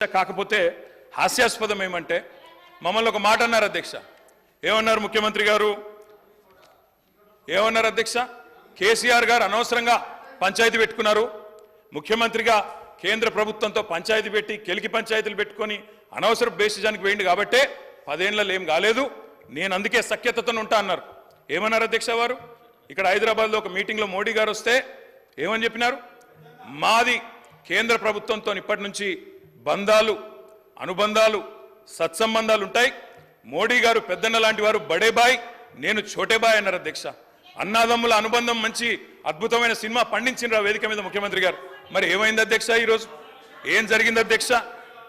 కాకపోతే హాస్యాస్పదం ఏమంటే మమ్మల్ని ఒక మాట అన్నారు అధ్యక్ష. ఏమన్నారు ముఖ్యమంత్రి గారు? ఏమన్నారు అధ్యక్ష? కేసీఆర్ గారు అనవసరంగా పంచాయతీ పెట్టుకున్నారు, ముఖ్యమంత్రిగా కేంద్ర ప్రభుత్వంతో పంచాయతీ పెట్టి కెలికి పంచాయతీలు పెట్టుకొని అనవసర బేసిజానికి వేయండి కాబట్టే 10 ఏళ్లలో ఏం కాలేదు, నేను అందుకే సఖ్యతతో ఉంటా అన్నారు. ఏమన్నారు అధ్యక్ష వారు? ఇక్కడ హైదరాబాద్లో ఒక మీటింగ్లో మోడీ గారు వస్తే ఏమని చెప్పినారు? మాది కేంద్ర ప్రభుత్వంతో ఇప్పటి నుంచి బంధాలు, అనుబంధాలు, సత్సంబంధాలు ఉంటాయి. మోడీ గారు పెద్దన్న లాంటి వారు, బడే బాయ్, నేను చోటే బాయ్ అన్నారు అధ్యక్ష. అన్నాదమ్ముల అనుబంధం మంచి అద్భుతమైన సినిమా పండించిన వేదిక మీద ముఖ్యమంత్రి గారు. మరి ఏమైంది అధ్యక్ష? ఈరోజు ఏం జరిగింది అధ్యక్ష?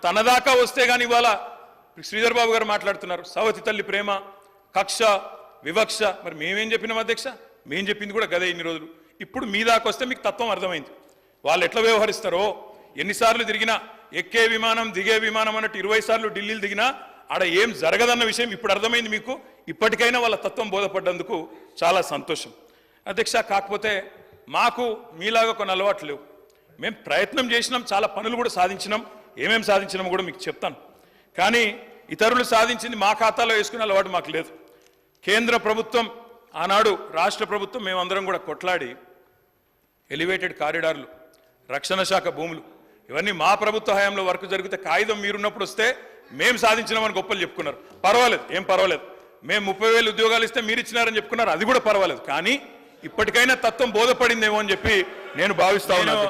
తన దాకా వస్తే కానీ ఇవాళ శ్రీధర్ బాబు గారు మాట్లాడుతున్నారు సవతి తల్లి ప్రేమ, కక్ష, వివక్ష. మరి మేమేం చెప్పినాం అధ్యక్ష? మేం చెప్పింది కూడా గదే ఇన్ని రోజులు. ఇప్పుడు మీ దాకా వస్తే మీకు తత్వం అర్థమైంది, వాళ్ళు ఎట్లా వ్యవహరిస్తారో. ఎన్నిసార్లు తిరిగినా, ఎక్కే విమానం దిగే విమానం అన్నట్టు 20 సార్లు ఢిల్లీలు దిగినా ఆడ ఏం జరగదన్న విషయం ఇప్పుడు అర్థమైంది మీకు. ఇప్పటికైనా వాళ్ళ తత్వం బోధపడ్డందుకు చాలా సంతోషం అధ్యక్ష. కాకపోతే మాకు మీలాగా కొన్ని అలవాట్లు లేవు. మేము ప్రయత్నం చేసినాం, చాలా పనులు కూడా సాధించినాం. ఏమేం సాధించినామో కూడా మీకు చెప్తాను. కానీ ఇతరులు సాధించింది మా ఖాతాలో వేసుకునే అలవాటు మాకు లేదు. కేంద్ర ప్రభుత్వం, ఆనాడు రాష్ట్ర ప్రభుత్వం, మేమందరం కూడా కొట్లాడి ఎలివేటెడ్ కారిడార్లు, రక్షణ శాఖ భూములు, ఇవన్నీ మా ప్రభుత్వ హయాంలో వర్క్ జరిగితే కాగితం మీరున్నప్పుడు వస్తే మేము సాధించినామని గొప్పలు చెప్పుకున్నారు. పర్వాలేదు, ఏం పర్వాలేదు. మేము 30,000 ఉద్యోగాలు ఇస్తే మీరు ఇచ్చినారని చెప్పుకున్నారు, అది కూడా పర్వాలేదు. కానీ ఇప్పటికైనా తత్వం బోధపడిందేమో అని చెప్పి నేను భావిస్తా ఉన్నాను.